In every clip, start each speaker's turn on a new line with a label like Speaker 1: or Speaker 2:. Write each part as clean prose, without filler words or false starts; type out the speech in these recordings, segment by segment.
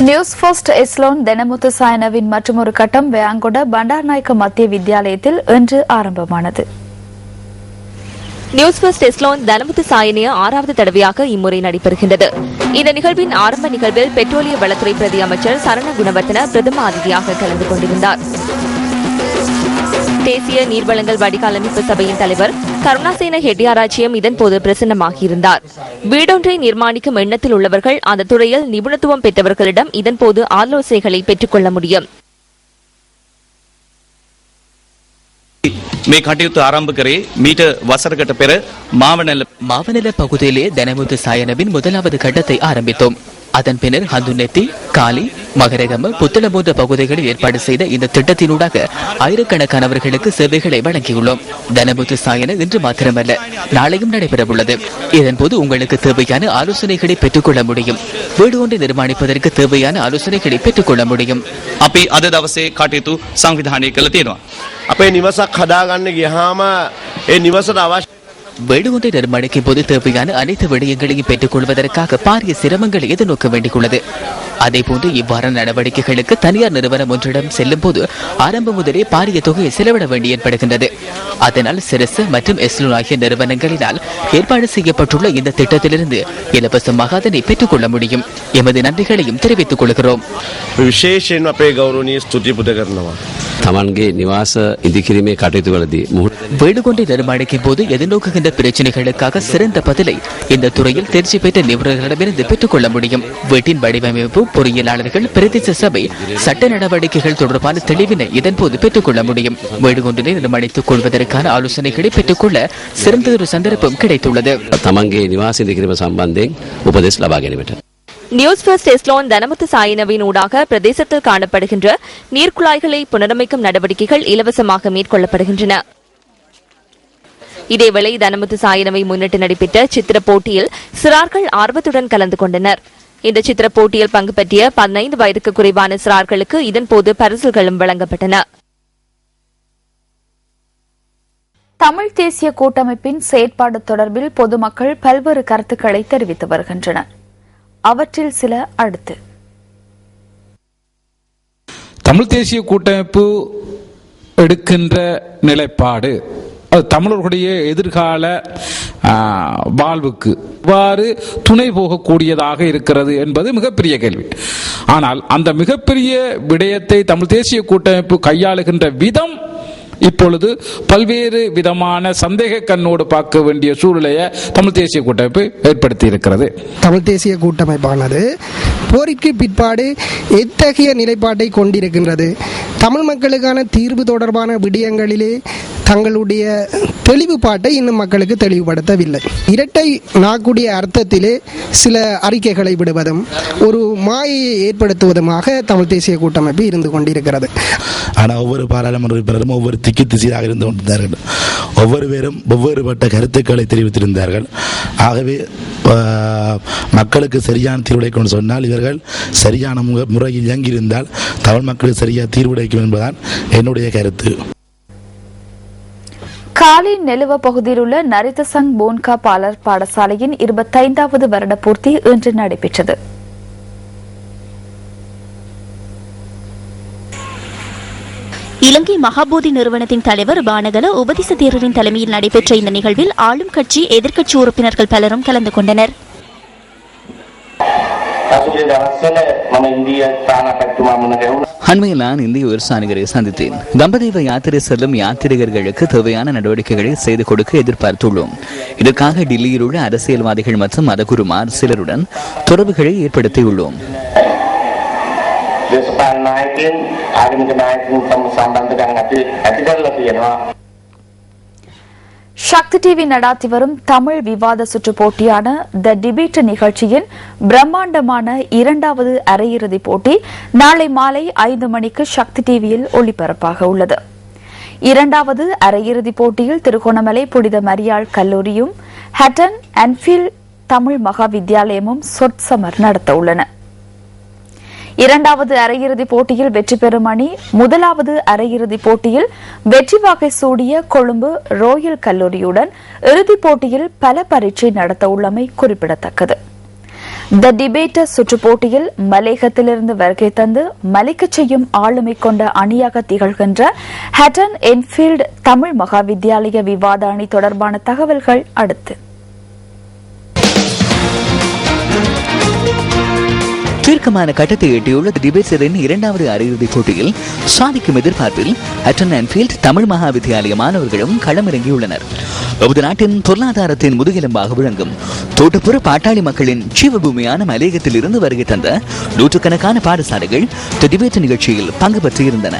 Speaker 1: News first எஸ்லோன் தெனமுத்து சாயனவின் மற்றொரு கட்டம் வேங்கொட பண்டார்நாயக்க மத்திய வித்தியாலயத்தில் இன்று ஆரம்பமானது.
Speaker 2: நியூஸ் ஃபர்ஸ்ட் எஸ்லோன் தனமுத்து சாயனிய 6வது தடவையாக இம்முறை நடைபெறுகின்றது. இந்த நிகழ்வின் ஆரம்ப நிகழ்வில் பெட்ரோலிய வளத்துறை பிரதி அமைச்சர் சரண குணவர்த்தன பிரதம அதிதியாக கலந்து கொண்டிருந்தார். தேசிய நீர்வளங்கள் வடிகால் அமைப்பு சபையின் தலைவர் கருணாசேன ஹெட்டியாராச்சியம் இதன்போது பிரசன்னமாகியிருந்தார். வீடொன்றை நிர்மாணிக்கும் எண்ணத்தில் உள்ளவர்கள் அந்த துறையில் நிபுணத்துவம் பெற்றவர்களிடம் இதன்போது ஆலோசனைகளை பெற்றுக் கொள்ள முடியும்.
Speaker 3: මේ කටයුතු ආරම්භ කරේ මීට වසරකට පෙර
Speaker 4: மாவனல பகுதியிலே தனமுத்து சாயனவின் முதலாவது கட்டத்தை ஆரம்பித்தோம். அதன் பின்னர் ஹந்துநெத்தி, காலி, மகரகம, புத்தளபோன்ற பகுதிகளில் ஏற்பாடு செய்த இந்த திட்டத்தினூடாக ஆயிரக்கணக்கானவர்களுக்கு சேவைகளை வழங்கியுள்ளோம். தனமுத்து சாயன இன்று மாத்திரமல்ல, நாளையும் நடைபெறவுள்ளது. இதன்போது உங்களுக்கு தேவையான ஆலோசனைகளை பெற்றுக்கொள்ள முடியும். வீடு ஒன்றை நிர்மாணிப்பதற்கு தேவையான ஆலோசனைகளை பெற்றுக்கொள்ள முடியும்.
Speaker 3: අපි අද දවසේ කටයුතු සංවිධානය කළ තියෙනවා.
Speaker 5: අපේ නිවසක් හදාගන්න ගියාම ඒ නිවසට අවශ්‍ය
Speaker 4: வீடு ஒன்றை நிர்மாணிக்கும் போது தேவையான அனைத்து விடயங்களையும் பெற்றுக் கொள்வதற்காக பாரிய சிரமங்களை எதிர்நோக்க வேண்டியுள்ளது. அதேபோன்று இவ்வாறான நடவடிக்கைகளுக்கு தனியார் நிறுவனம் ஒன்றிடம் செல்லும் போது ஆரம்பம் முதலே பாரிய தொகையை செலவிட வேண்டி ஏற்படுகின்றது. அதனால் சிரச மற்றும் எஸ்லோன் ஆகிய நிறுவனங்களினால் ஏற்பாடு செய்யப்பட்டுள்ள இந்த திட்டத்திலிருந்து இலவசமாக அதனை பெற்றுக் கொள்ள முடியும். எமது நன்றிகளையும் தெரிவித்துக் கொள்கிறோம்.
Speaker 5: විශේෂයෙන් අපේ ගෞරවනීය ස්තුති පුද කරනවා.
Speaker 6: තමන්ගේ නිවාස ඉදිකිරීමේ කටයුතුවලදී
Speaker 4: வீடு கொண்டை நிர்மாணிக்கும் போது எதிர்நோக்குகின்ற பிரச்சனைகளுக்காக சிறந்த பதிலை இந்த துறையில் தேர்ச்சி பெற்ற நிபுணர்களிடமிருந்து பெற்றுக் கொள்ள முடியும். வீட்டின் வடிவமைப்பு, பொறியியலாளர்கள், பிரதேச சபை, சட்ட நடவடிக்கைகள் தொடர்பான தெளிவினை இதன்போது பெற்றுக் கொள்ள முடியும். வீடு கொண்டினை நிர்மாணித்துக் கொள்வதற்கான ஆலோசனைகளை பெற்றுக்கொள்ள சிறந்ததொரு சந்தர்ப்பம் கிடைத்துள்ளது.
Speaker 6: තමන්ගේ නිවාස ඉදිකිරීම සම්බන්ධයෙන් උපදෙස් ලබා ගැනීමට
Speaker 2: நியூஸ் ஃபர்ஸ்ட் எஸ்லோன் தனமுத்து சாயனவின் ஊடாக பிரதேசத்தில் காணப்படுகின்ற நீர்க்குழாய்களை புனரமைக்கும் நடவடிக்கைகள் இலவசமாக மேற்கொள்ளப்படுகின்றன. இதேவேளை தனமுத்து சாயனவை முன்னிட்டு நடைபெற்ற சித்திர போட்டியில் சிறார்கள் ஆர்வத்துடன் கலந்து கொண்டனர். இந்த சித்திர போட்டியில் பங்கு பற்றிய 15 வயதுக்கு குறைவான சிறார்களுக்கு இதன்போது பரிசுகளும் வழங்கப்பட்டன.
Speaker 1: தமிழ் தேசிய கூட்டமைப்பின் செயற்பாடு தொடர்பில் பொதுமக்கள் பல்வேறு கருத்துக்களை தெரிவித்து வருகின்றனர். அவற்றில் சில அடுத்து.
Speaker 7: தமிழ் தேசிய கூட்டமைப்பு எடுக்கின்ற நிலைப்பாடு அது தமிழர்களுடைய எதிர்கால வாழ்வுக்கு இவ்வாறு துணை போகக்கூடியதாக இருக்கிறது என்பது மிகப்பெரிய கேள்வி. ஆனால் அந்த மிகப்பெரிய விடயத்தை தமிழ் தேசிய கூட்டமைப்பு கையாளுகின்ற விதம் இப்பொழுது பல்வேறு விதமான சந்தேக கண்ணோடு பார்க்க வேண்டிய சூழ்நிலையை தமிழ் தேசிய கூட்டமைப்பு ஏற்படுத்தி இருக்கிறது.
Speaker 8: தமிழ் தேசிய கூட்டமைப்பானது போரிற்கு பிற்பாடு எத்தகைய நிலைப்பாட்டை கொண்டிருக்கின்றது, தமிழ் மக்களுக்கான தீர்வு தொடர்பான விடயங்களிலே தங்களுடைய தெளிவுபாட்டை இன்னும் மக்களுக்கு தெளிவுபடுத்தவில்லை. இரட்டை நாக்குடைய அர்த்தத்திலே சில அறிக்கைகளை விடுவதும் ஒரு மாயையை ஏற்படுத்துவதுமாக தமிழ் தேசிய கூட்டமைப்பு இருந்து கொண்டிருக்கிறது.
Speaker 9: ஆனால் ஒவ்வொரு பாராளுமன்ற உறுப்பினரும் ஒவ்வொரு திக்கு திசையாக இருந்து கொண்டிருந்தார்கள். ஒவ்வொருவரும் ஒவ்வொருபட்ட கருத்துக்களை தெரிவித்திருந்தார்கள். ஆகவே மக்களுக்கு சரியான தீர்வுடைக்கும் சொன்னால் இவர்கள் சரியான முறையில் இயங்கியிருந்தால் தமிழ் மக்களுக்கு சரியாக தீர்வுடைக்கும் என்பதுதான் என்னுடைய கருத்து.
Speaker 1: காலி நெலுவ பகுதியில் உள்ள நரிதசங் போன்கா பாலர் பாடசாலையின் 25வது வருட பூர்த்தி இன்று நடைபெற்றது.
Speaker 10: இலங்கை மகாபோதி நிறுவனத்தின் தலைவர் பானகல உபதிச தேரரின் தலைமையில் நடைபெற்ற இந்த நிகழ்வில் ஆளும் கட்சி, எதிர்க்கட்சி உறுப்பினர்கள் பலரும் கலந்து கொண்டனர்.
Speaker 4: அண்மையில் நான் இந்திய விவசாயிகளை சந்தித்தேன். கம்பதேவ யாத்திரை செல்லும் யாத்திரிகர்களுக்கு தேவையான நடவடிக்கைகளை செய்து கொடுக்க எதிர்பார்த்துள்ளோம். இதற்காக டில்லியில் உள்ள அரசியல்வாதிகள் மற்றும் மதகுருமார் சிலருடன் தொடர்புகளை ஏற்படுத்தியுள்ளோம்.
Speaker 1: சக்தி டிவி நடாத்தி வரும் தமிழ் விவாத சுற்று போட்டியான த டிபேட் நிகழ்ச்சியின் பிரம்மாண்டமான 2வது அரையிறுதிப் போட்டி நாளை மாலை 5 மணிக்கு சக்தி டிவியில் ஒளிபரப்பாக உள்ளது. 2வது அரையிறுதிப் போட்டியில் திருகோணமலை புனித மரியாள் கல்லூரியும் ஹட்டன் அன்ஃபீல்ட் தமிழ் மகா வித்தியாலயமும் சொற்சமர் நடத்த உள்ளன. 2வது அரையிறுதிப் போட்டியில் வெற்றி பெறும் அணி 1வது அரையிறுதிப் போட்டியில் வெற்றி வாகை சூடிய கொழும்பு ரோயல் கல்லூரியுடன் இறுதிப் போட்டியில் பல பரீட்சை நடத்த உள்ளமை குறிப்பிடத்தக்கது. த டிபேட்டர் சுற்றுப் போட்டியில் மலேகத்திலிருந்து வருகை தந்து மலைக்கச் செய்யும் ஆளுமை கொண்ட அணியாக திகழ்கின்ற ஹட்டன் என்ஃபீல்டு தமிழ் மகாவித்யாலய விவாத அணி தொடர்பான தகவல்கள் அடுத்து.
Speaker 4: தீர்க்கமான கட்டத்தை எட்டியுள்ள டிபேட்டரின் இரண்டாவது அரையிறுதிப் போட்டியில் சாதிக்கும் எதிர்பார்ப்பில் ஹட்டன் என்ஃபீல்டு தமிழ் மகாவித்யாலய மாணவர்களும் களமிறங்கியுள்ளனர். நமது நாட்டின் பொருளாதாரத்தின் முதுகெலும்பாக விளங்கும் தோட்டப்புற பாட்டாளி மக்களின் ஜீவபூமியான மலையகத்தில் இருந்து வருகை தந்த நூற்றுக்கணக்கான பாடசாலைகள் டிபேட் நிகழ்ச்சியில் பங்கு பெற்றிருந்தன.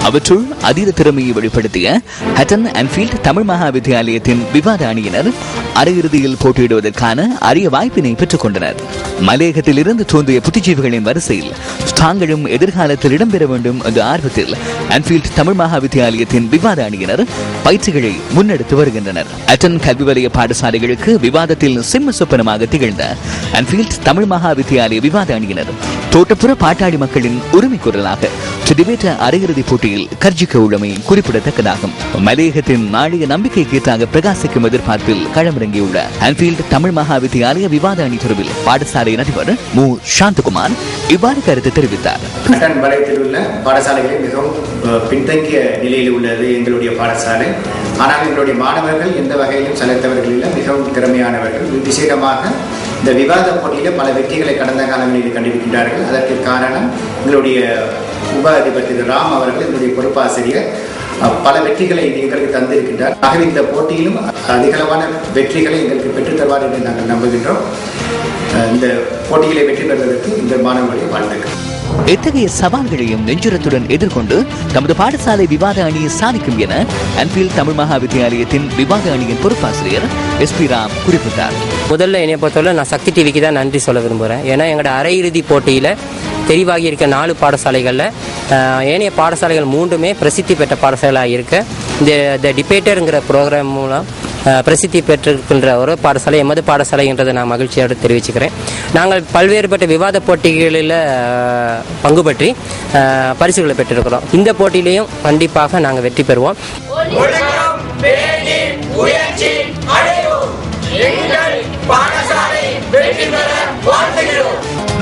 Speaker 4: அவற்றுள் அதீத திறமையை வெளிப்படுத்திய ஹட்டன் என்ஃபீல்டு தமிழ் மகாவித்யாலயத்தின் விவாத அணியினர் அரையிறுதியில் போட்டியிடுவதற்கான அரிய வாய்ப்பினை பெற்றுக் கொண்டனர். மலையகத்தில் இருந்து தோன்றிய புத்திஜீவிகளின் வரிசையில் தாங்களும் எதிர்காலத்தில் இடம்பெற வேண்டும் என்ற ஆர்வத்தில் என்ஃபீல்டு தமிழ் மகாவித்யாலயத்தின் விவாத அணியினர் பயிற்சிகளை முன்னெடுத்து வருகின்றனர். ஹட்டன் கல்வி வலய பாடசாலைகளுக்கு விவாதத்தில் சிம்ம சொப்பனமாக திகழ்ந்த என்ஃபீல்டு தமிழ் மகாவித்யாலய விவாத அணியினர் தோட்டப்புற பாட்டாளி மக்களின் உரிமை குரலாக டிபேட் அரையிறுதிப் போட்டியில் கர்ஜிக்க உள்ளமை குறிப்பிடத்தக்கதாகும். மலையகத்தின் நாளைய நம்பிக்கைக்கு ஏற்றாக பிரகாசிக்கும் எதிர்பார்ப்பில் களமிறங்கியுள்ள என்ஃபீல்டு தமிழ் மகாவித்யாலய விவாத அணி தொடர்பில் பாடசாலை அதிபர் மு சாந்தகுமார் இவ்வாறு கருத்து தெரிவித்தார்.
Speaker 11: வலயத்தில் உள்ள பாடசாலைகளில் மிகவும் பின்தங்கிய நிலையில் உள்ளது எங்களுடைய பாடசாலை. ஆனால் எங்களுடைய மாணவர்கள் எந்த வகையிலும் சளைத்தவர்கள் இல்லை, மிகவும் திறமையானவர்கள். விசேடமாக இந்த விவாத போட்டியில் பல வெற்றிகளை கடந்த காலங்களில் கண்டிருக்கின்றார்கள். அதற்கு காரணம் எங்களுடைய உப அதிபர் திரு ராம் அவர்கள், என்னுடைய பொறுப்பாசிரியர், பல வெற்றிகளை எங்களுக்கு தந்திருக்கின்றார். ஆகவே இந்த போட்டியிலும் அதிகளவான வெற்றிகளை எங்களுக்கு பெற்றுத் தருவார் என்று நாங்கள் நம்புகின்றோம். இந்த போட்டிகளை வெற்றி பெறுவதற்கு இந்த மாணவர்களை வாழ்த்துக்கள்.
Speaker 4: எத்தகைய சவால்களையும் நெஞ்சுரத்துடன் எதிர்கொண்டு தமது பாடசாலை விவாத அணியை சாதிக்கும் என என்ஃபீல்டு தமிழ் மகாவித்யாலயத்தின் விவாத அணியின் பொறுப்பாசிரியர் SP ராம் குறிப்பிட்டார்.
Speaker 12: முதல்ல என்னை பொறுத்தவரை நான் சக்தி டிவிக்கு தான் நன்றி சொல்ல விரும்புகிறேன். ஏன்னா எங்களோட அரையிறுதி போட்டியில் தெரிவாகி இருக்க 4 பாடசாலைகளில் ஏனைய பாடசாலைகள் 3மே பிரசித்தி பெற்ற பாடசாலையாக இருக்க இந்த டிபேட்டருங்கிற ப்ரோக்ராம் மூலம் பிரசித்தி பெற்றிருக்கின்ற ஒரு பாடசாலை எமது பாடசாலை என்றதை நான் மகிழ்ச்சியோடு தெரிவிச்சுக்கிறேன். நாங்கள் பல்வேறுபட்ட விவாத போட்டிகளில் பங்கு பற்றி பரிசுகளை பெற்றிருக்கிறோம். இந்த போட்டியிலையும் கண்டிப்பாக நாங்கள் வெற்றி பெறுவோம்.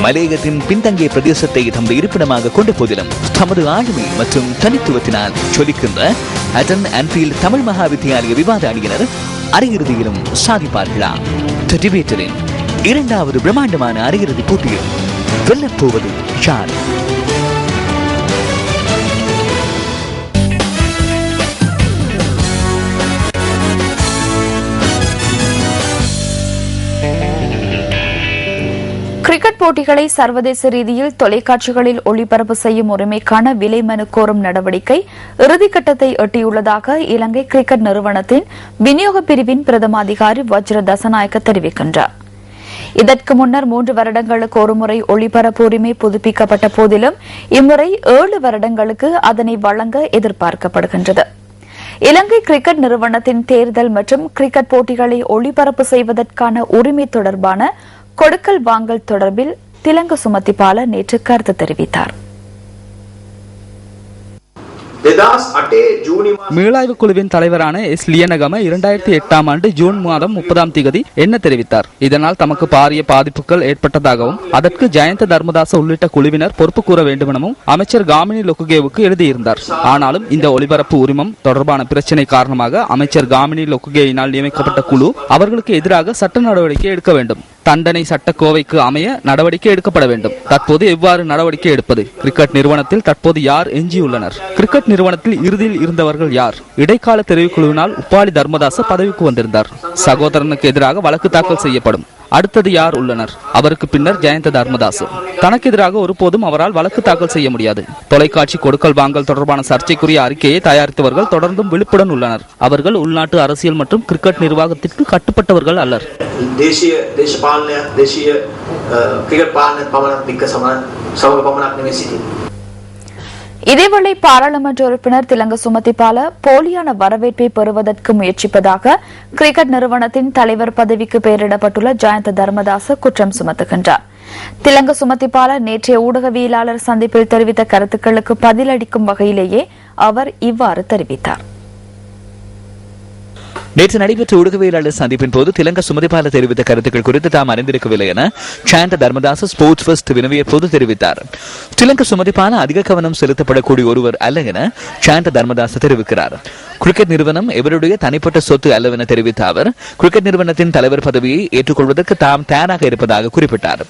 Speaker 4: மலையகத்தின் பின்தங்கிய பிரதேசத்தை தமது இருப்பிடமாக கொண்ட போதிலும் தமது ஆளுமை மற்றும் தனித்துவத்தினால் சொல்லிக்கின்ற ஹட்டன் என்ஃபீல்டு தமிழ் மகாவித்யாலய விவாத அணியினர் அரையிறுதியிலும் சாதிப்பார்களா? டிபேட்டரின் இரண்டாவது பிரம்மாண்டமான அரையிறுதி போட்டியில் வெல்லப்போவது யார்?
Speaker 1: கிரிக்கெட் போட்டிகளை சர்வதேச ரீதியில் தொலைக்காட்சிகளில் ஒளிபரப்பு செய்யும் உரிமைக்கான விலை மனு கோரும் நடவடிக்கை இறுதிக்கட்டத்தை எட்டியுள்ளதாக இலங்கை கிரிக்கெட் நிறுவனத்தின் விநியோக பிரிவின் பிரதம அதிகாரி வஜ்ர தசநாயக்க தெரிவிக்கின்றார். இதற்கு முன்னர் 3 வருடங்களுக்கு ஒருமுறை ஒளிபரப்பு உரிமை புதுப்பிக்கப்பட்ட போதிலும் இம்முறை 7 வருடங்களுக்கு அதனை வழங்க எதிர்பார்க்கப்படுகின்றது. இலங்கை கிரிக்கெட் நிறுவனத்தின் தேர்தல் மற்றும் கிரிக்கெட் போட்டிகளை ஒளிபரப்பு செய்வதற்கான உரிமை தொடர்பான கொடுக்கல் வாங்கல் தொடர்பில் திலங்க சுமதிபால நேற்று கருத்து தெரிவித்தார்.
Speaker 13: மீளாய்வு குழுவின் தலைவரான எஸ் லியனகம 2008ஆம் ஆண்டு ஜூன் மாதம் 30ஆம் தேதி என்ன தெரிவித்தார். இதனால் தமக்கு பாரிய பாதிப்புகள் ஏற்பட்டதாகவும் அதற்கு ஜயந்த தர்மதாச உள்ளிட்ட குழுவினர் பொறுப்பு கூற வேண்டும் எனவும் அமைச்சர் காமினி லொக்குகேவுக்கு எழுதியிருந்தார். ஆனாலும் இந்த ஒளிபரப்பு உரிமம் தொடர்பான பிரச்சினை காரணமாக அமைச்சர் காமினி லொக்குகேயினால் நியமிக்கப்பட்ட குழு அவர்களுக்கு எதிராக சட்ட நடவடிக்கை எடுக்க வேண்டும். தண்டனை சட்டக்கோவைக்கு அமைய நடவடிக்கை எடுக்கப்பட வேண்டும். தற்போது எவ்வாறு நடவடிக்கை எடுப்பது? கிரிக்கெட் நிறுவனத்தில் தற்போது யார் எஞ்சியுள்ளனர்? கிரிக்கெட் நிறுவனத்தில் இறுதியில் இருந்தவர்கள் யார்? இடைக்கால தெரிவுக்குழுவினால் உப்பாலி தர்மதாச பதவிக்கு வந்திருந்தார். சகோதரனுக்கு எதிராக வழக்கு தாக்கல் செய்யப்படும். அடுத்தது யார் உள்ளனர்? அவருக்கு பின்னர் ஜெயந்த தர்மதாசு. தனக்கு எதிராக ஒருபோதும் அவரால் வழக்கு தாக்கல் செய்ய முடியாது. தொலைக்காட்சி கொடுக்கல் வாங்கல் தொடர்பான சர்ச்சைக்குரிய அறிக்கையை தயாரித்தவர்கள் தொடர்ந்தும் விழிப்புடன் உள்ளனர். அவர்கள் உள்நாட்டு அரசியல் மற்றும் கிரிக்கெட் நிர்வாகத்திற்கு கட்டுப்பட்டவர்கள் அல்லர்.
Speaker 1: இதேவேளை பாராளுமன்ற உறுப்பினர் திலங்க சுமதிபால போலியான வரவேற்பை பெறுவதற்கு முயற்சிப்பதாக கிரிக்கெட் நிறுவனத்தின் தலைவர் பதவிக்கு பெயரிடப்பட்டுள்ள ஜயந்த தர்மதாச குற்றம் சுமத்துகின்றார். திலங்க சுமதிபால நேற்றைய ஊடகவியலாளர் சந்திப்பில் தெரிவித்த கருத்துக்களுக்கு பதிலளிக்கும் வகையிலேயே அவர் இவ்வாறு தெரிவித்தார்.
Speaker 14: நேற்று நடைபெற்ற ஊடகவியலாளர் சந்திப்பின் போது திலங்க சுமதிபால தெரிவித்த கருத்துக்கள் குறித்து தாம் அறிந்திருக்கவில்லை என சாந்த தர்மதாச ஸ்போர்ட்ஸ் ஃபர்ஸ்ட் வினவிய போது தெரிவித்தார். திலங்க சுமதிபால அதிக கவனம் செலுத்தப்படக்கூடிய ஒருவர் அல்ல என சாந்த தர்மதாச தெரிவிக்கிறார். கிரிக்கெட் நிறுவனம் எவருடைய தனிப்பட்ட சொத்து அல்லவென தெரிவித்த அவர் கிரிக்கெட் நிறுவனத்தின் தலைவர் பதவியை ஏற்றுக்கொள்வதற்கு தாம் தயாராக இருப்பதாக குறிப்பிட்டார்.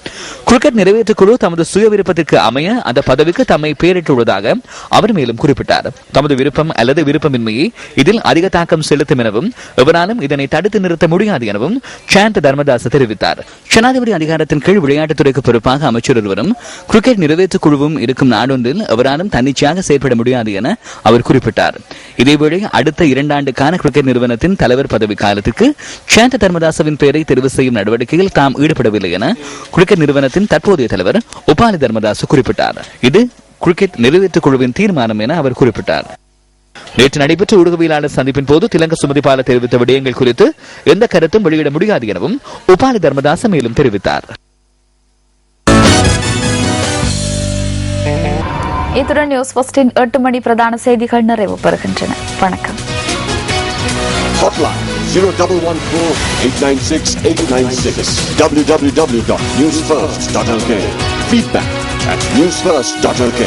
Speaker 14: கிரிக்கெட் நிறைவேற்றுக்குழு தமது சுய விருப்பத்திற்கு அமைய அந்த பதவிக்கு தம்மை பெயரிட்டுள்ளதாக அவர் மேலும் குறிப்பிட்டார். தமது விருப்பம் அல்லது விருப்பமின்மையை இதில் அதிக தாக்கம் செலுத்தும் எனவும் எவராலும் இதனை தடுத்து நிறுத்த முடியாது எனவும் சாந்த தர்மதாச தெரிவித்தார். ஜனாதிபதி அதிகாரத்தின் கீழ் விளையாட்டுத்துறைக்கு பொறுப்பாக அமைச்சர் ஒருவரும் கிரிக்கெட் நிறைவேற்றுக் குழுவும் இருக்கும் நாடொன்றில் எவராலும் தன்னிச்சையாக செயற்பட முடியாது என அவர் குறிப்பிட்டார். இதேவேளை அடுத்த 2 ஆண்டுக்கான கிரிக்கெட் நிறுவனத்தின் தலைவர் பதவி காலத்திற்கு சாந்த தர்மதாசவின் பெயரை தெரிவு செய்யும் நடவடிக்கையில் தாம் ஈடுபடவில்லை என கிரிக்கெட் நிறுவனத்தின் தற்போதைய தலைவர் உபாலி தர்மதாச குறிப்பிட்டார். இது கிரிக்கெட் நிறைவேற்றுக் குழுவின் தீர்மானம் என அவர் குறிப்பிட்டார். நேற்று நடைபெற்ற ஊடகவியலாளர் சந்திப்பின் போது திலங்க சுமதிபால தெரிவித்த விடயங்கள் குறித்து எந்த கருத்தும் வெளியிட முடியாது எனவும் உபாலி தர்மதாச மேலும் தெரிவித்தார்.
Speaker 1: இத்துடன் நியூஸ் ஃபர்ஸ்டின் 8 மணி பிரதான செய்திகள் நிறைவு பெறுகின்றன. வணக்கம்.
Speaker 15: Hotline 0114-896-896 www.newsfirst.lk. Feedback at newsfirst.lk.